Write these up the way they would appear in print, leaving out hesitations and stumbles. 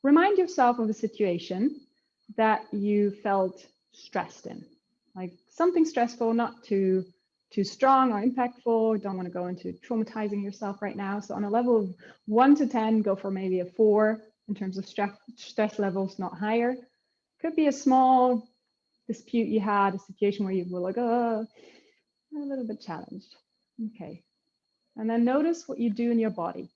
remind yourself of a situation that you felt stressed in, like something stressful, not too strong or impactful. Don't want to go into traumatizing yourself right now. So on a level of 1 to 10, go for maybe a 4 in terms of stress levels, not higher. Could be a small dispute you had, a situation where you were like, oh, a little bit challenged. Okay. And then notice what you do in your body.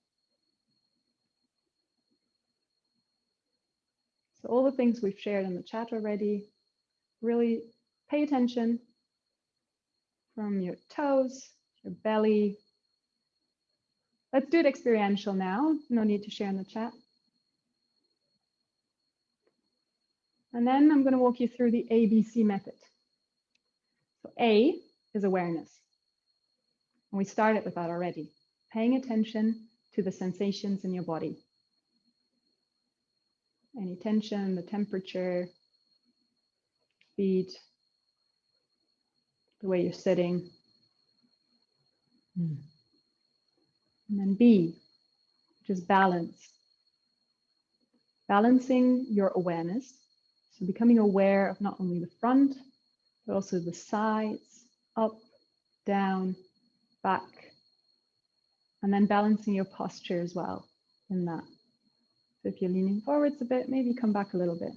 So all the things we've shared in the chat already, really pay attention from your toes, your belly. Let's do it experiential now. No need to share in the chat. And then I'm going to walk you through the ABC method. So A is awareness. And we started with that already. Paying attention to the sensations in your body. Any tension, the temperature, feet, the way you're sitting. And then B, which is balance. Balancing your awareness. So becoming aware of not only the front, but also the sides, up, down, back. And then balancing your posture as well in that. So if you're leaning forwards a bit, maybe come back a little bit.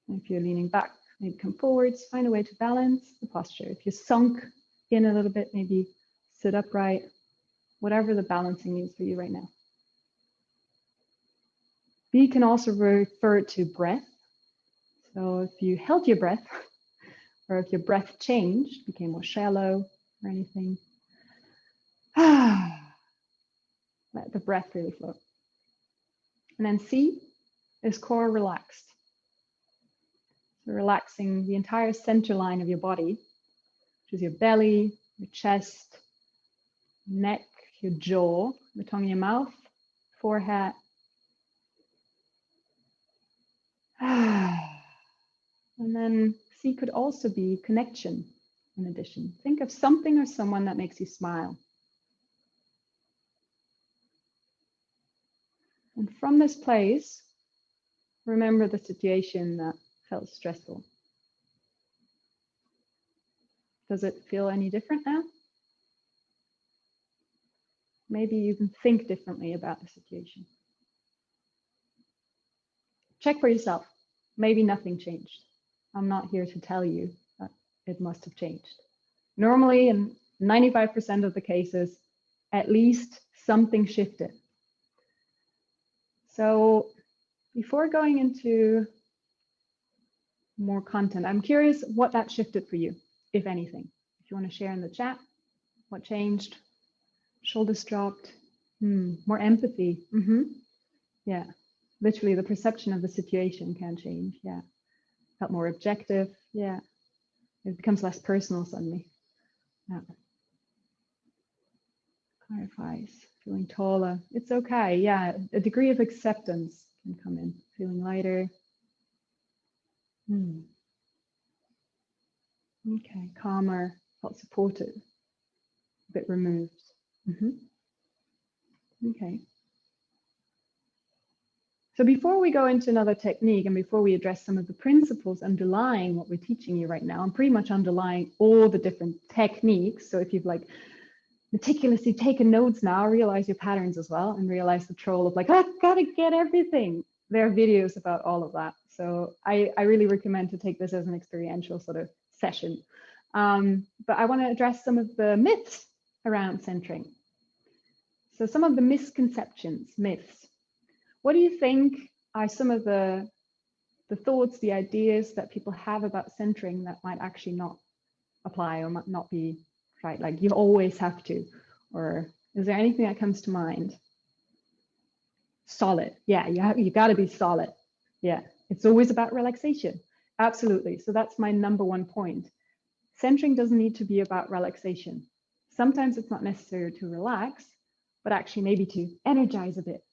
And if you're leaning back, maybe come forwards, find a way to balance the posture. If you're sunk in a little bit, maybe sit upright, whatever the balancing means for you right now. B can also refer to breath. So if you held your breath, or if your breath changed, became more shallow or anything, let the breath really flow. And then C is core relaxed. So relaxing the entire center line of your body, which is your belly, your chest, neck, your jaw, the tongue in your mouth, forehead. And then C could also be connection in addition. Think of something or someone that makes you smile. And from this place, remember the situation that felt stressful. Does it feel any different now? Maybe you can think differently about the situation. Check for yourself. Maybe nothing changed. I'm not here to tell you that it must have changed. Normally, in 95% of the cases, at least something shifted. So before going into more content, I'm curious what that shifted for you, if anything. If you want to share in the chat, what changed? Shoulders dropped, more empathy. Yeah, literally the perception of the situation can change. Yeah, felt more objective. Yeah, it becomes less personal suddenly. Yeah, clarifies, feeling taller. It's okay. Yeah, a degree of acceptance can come in, feeling lighter. Okay, calmer, felt supported, a bit removed. Okay. So before we go into another technique and before we address some of the principles underlying what we're teaching you right now, I'm pretty much underlying all the different techniques. So if you've like meticulously taken notes now, realize your patterns as well and realize the troll of like, I gotta get everything. There are videos about all of that. So I really recommend to take this as an experiential sort of session. But I want to address some of the myths around centering. So some of the misconceptions, myths. What do you think are some of the thoughts, the ideas that people have about centering that might actually not apply or might not be right? Like you always have to, or is there anything that comes to mind? Solid. Yeah, you got to be solid. Yeah, it's always about relaxation. Absolutely. So that's my number one point. Centering doesn't need to be about relaxation. Sometimes it's not necessary to relax, but actually maybe to energize a bit.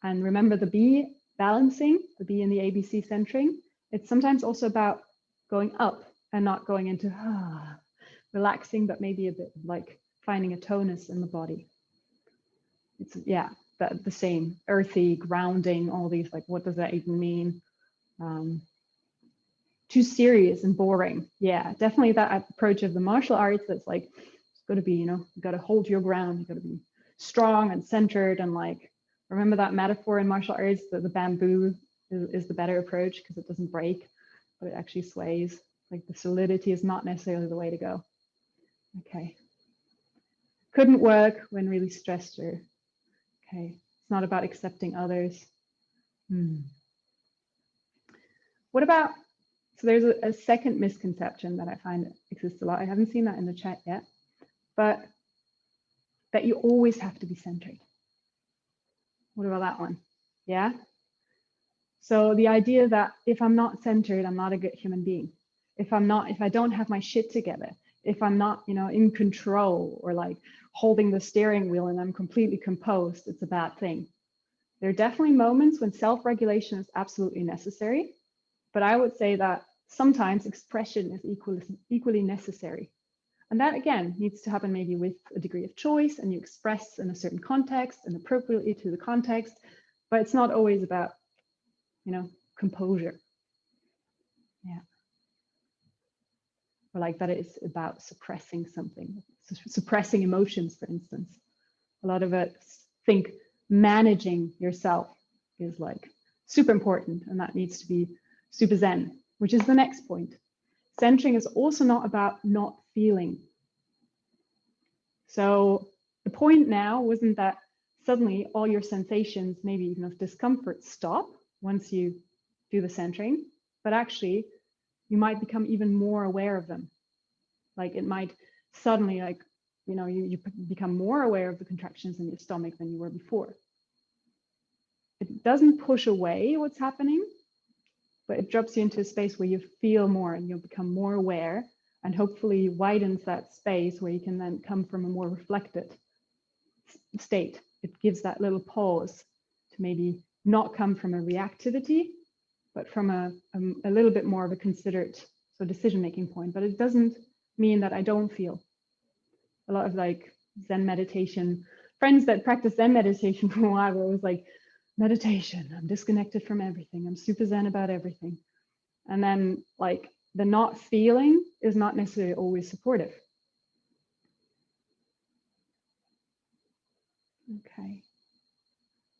And remember the B, balancing, the B in the ABC centering. It's sometimes also about going up and not going into relaxing, but maybe a bit like finding a tonus in the body. It's, yeah, the same, earthy, grounding, all these, like, what does that even mean? Too serious and boring. Yeah, definitely that approach of the martial arts that's like, it's got to be, you got to hold your ground, you got to be strong and centered, and like, remember that metaphor in martial arts that the bamboo is the better approach because it doesn't break, but it actually sways. Like, the solidity is not necessarily the way to go. Okay. Couldn't work when really stressed or, okay. It's not about accepting others. What about, so there's a second misconception that I find exists a lot. I haven't seen that in the chat yet, but that you always have to be centered. What about that one? Yeah. So the idea that if I'm not centered, I'm not a good human being. If I don't have my shit together, if I'm not, in control, or like holding the steering wheel and I'm completely composed, it's a bad thing. There are definitely moments when self-regulation is absolutely necessary, but I would say that sometimes expression is equally necessary. And that, again, needs to happen maybe with a degree of choice, and you express in a certain context and appropriately to the context, but it's not always about, composure. Yeah. Or like that it's about suppressing something, suppressing emotions, for instance. A lot of us think managing yourself is like super important, and that needs to be super zen, which is the next point. Centering is also not about not feeling. So the point now wasn't that suddenly all your sensations, maybe even of discomfort, stop once you do the centering, but actually you might become even more aware of them. Like, it might suddenly, like, you become more aware of the contractions in your stomach than you were before. It doesn't push away what's happening, but it drops you into a space where you feel more and you'll become more aware, and hopefully widens that space where you can then come from a more reflected state. It gives that little pause to maybe not come from a reactivity, but from a little bit more of a considered decision-making point. But it doesn't mean that I don't feel. A lot of like Zen meditation, friends that practice Zen meditation for a while, where it was like, meditation, I'm disconnected from everything, I'm super Zen about everything. And then like the not feeling is not necessarily always supportive. Okay.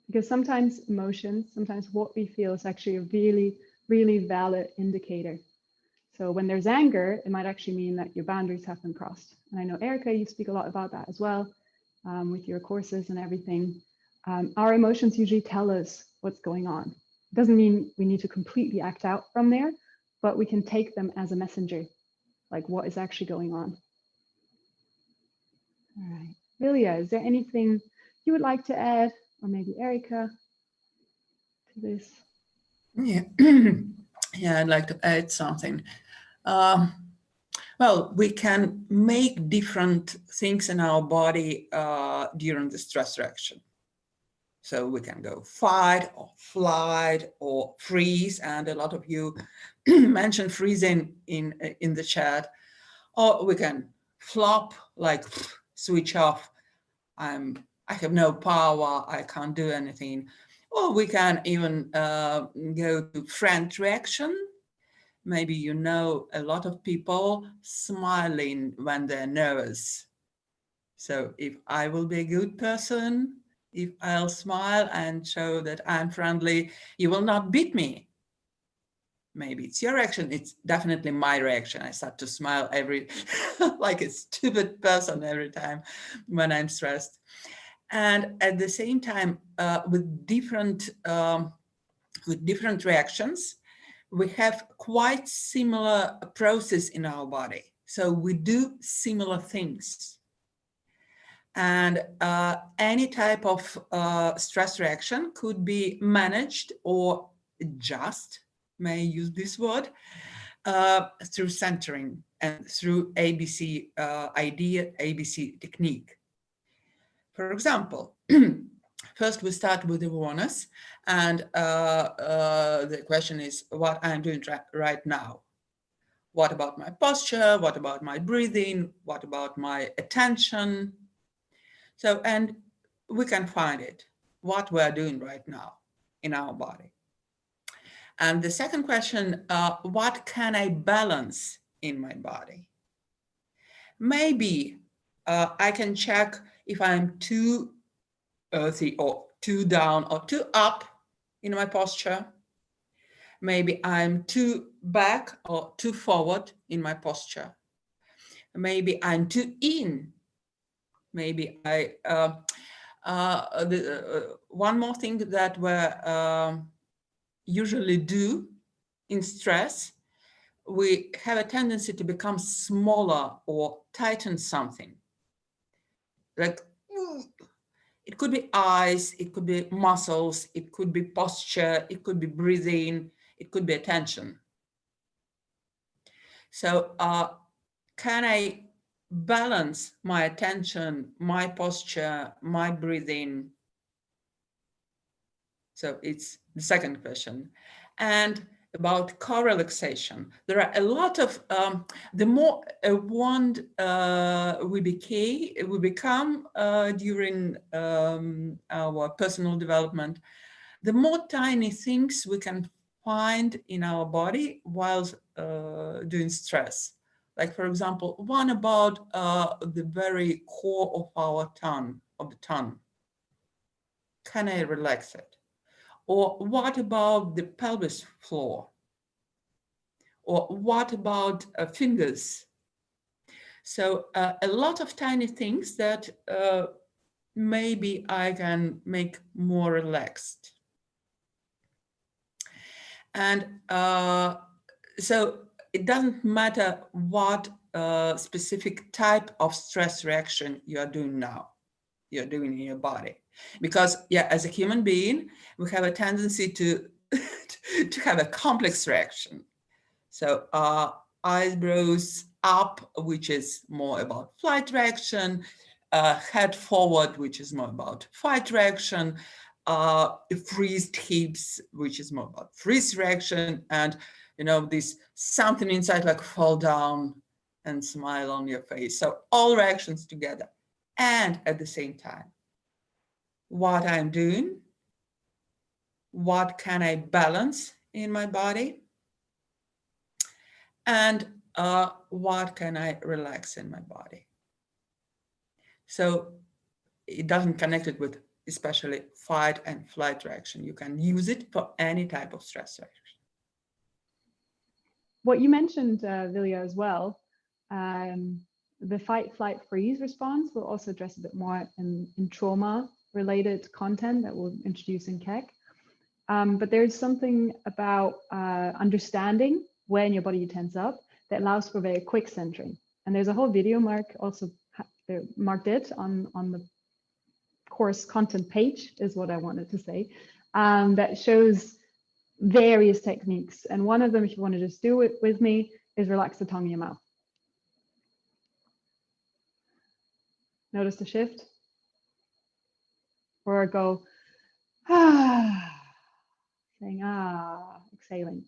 Because sometimes emotions, sometimes what we feel is actually a really, really valid indicator. So when there's anger, it might actually mean that your boundaries have been crossed. And I know, Erica, you speak a lot about that as well, with your courses and everything. Our emotions usually tell us what's going on. It doesn't mean we need to completely act out from there, but we can take them as a messenger, like what is actually going on. All right. Lilia, is there anything you would like to add, or maybe Erica, to this? Yeah, yeah, I'd like to add something. Well, we can make different things in our body during the stress reaction. So we can go fight or flight or freeze, and a lot of you mentioned freezing in the chat. Or we can flop, like switch off. I have no power, I can't do anything. Or we can even go to friend reaction. Maybe you know a lot of people smiling when they're nervous. So if I will be a good person, if I'll smile and show that I'm friendly, you will not beat me. Maybe it's your reaction. It's definitely my reaction. I start to smile like a stupid person every time when I'm stressed. And at the same time, with different reactions, we have quite similar process in our body. So we do similar things. And any type of stress reaction could be managed or just, may I use this word, through centering and through ABC idea, ABC technique. For example, first we start with awareness, and the question is what I'm doing right now. What about my posture? What about my breathing? What about my attention? So, and we can find it. what we're doing right now in our body. And the second question, what can I balance in my body? Maybe I can check if I'm too earthy or too down or too up in my posture. Maybe I'm too back or too forward in my posture. Maybe I'm too in. Maybe one more thing that we usually do in stress, we have a tendency to become smaller or tighten something. Like it could be eyes, it could be muscles, it could be posture, it could be breathing, it could be attention. So can I balance my attention, my posture, my breathing? So it's the second question. And about co-relaxation, there are a lot of, the more aware we become during our personal development, the more tiny things we can find in our body while doing stress. Like, for example, one about the very core of our tongue, of the tongue. Can I relax it? Or what about the pelvis floor? Or what about fingers? So a lot of tiny things that maybe I can make more relaxed. And so it doesn't matter what specific type of stress reaction you are doing now, you're doing in your body. Because, yeah, as a human being, we have a tendency to, to have a complex reaction. So eyebrows up, which is more about flight reaction, head forward, which is more about fight reaction, freezed hips, which is more about freeze reaction, and this something inside like fall down and smile on your face. So all reactions together. And at the same time, what I'm doing, what can I balance in my body, and what can I relax in my body. So it doesn't connect it with especially fight and flight reaction. You can use it for any type of stress reaction. What you mentioned, Vilja, as well, the fight, flight, freeze response, we'll also address a bit more in trauma-related content that we'll introduce in KEC. But there's something about understanding when your body tense up that allows for very quick centering. And there's a whole video marked it on the course content page, is what I wanted to say, that shows various techniques. And one of them, if you want to just do it with me, is relax the tongue in your mouth. Notice the shift? Or go, ah, saying, ah, exhaling.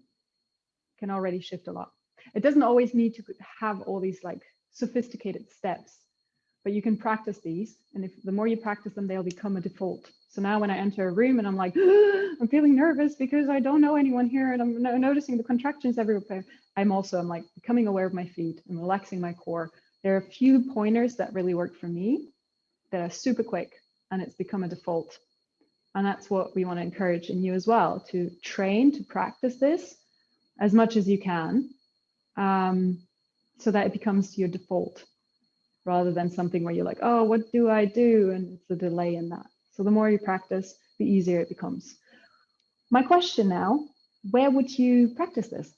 Can already shift a lot. It doesn't always need to have all these like sophisticated steps, but you can practice these. And if the more you practice them, they'll become a default. So now when I enter a room and I'm like, I'm feeling nervous because I don't know anyone here and I'm noticing the contractions everywhere, I'm like becoming aware of my feet and relaxing my core. There are a few pointers that really work for me that are super quick and it's become a default. And that's what we want to encourage in you as well, to train, to practice this as much as you can, so that it becomes your default rather than something where you're like, oh, what do I do? And it's a delay in that. So the more you practice, the easier it becomes. My question now, where would you practice this?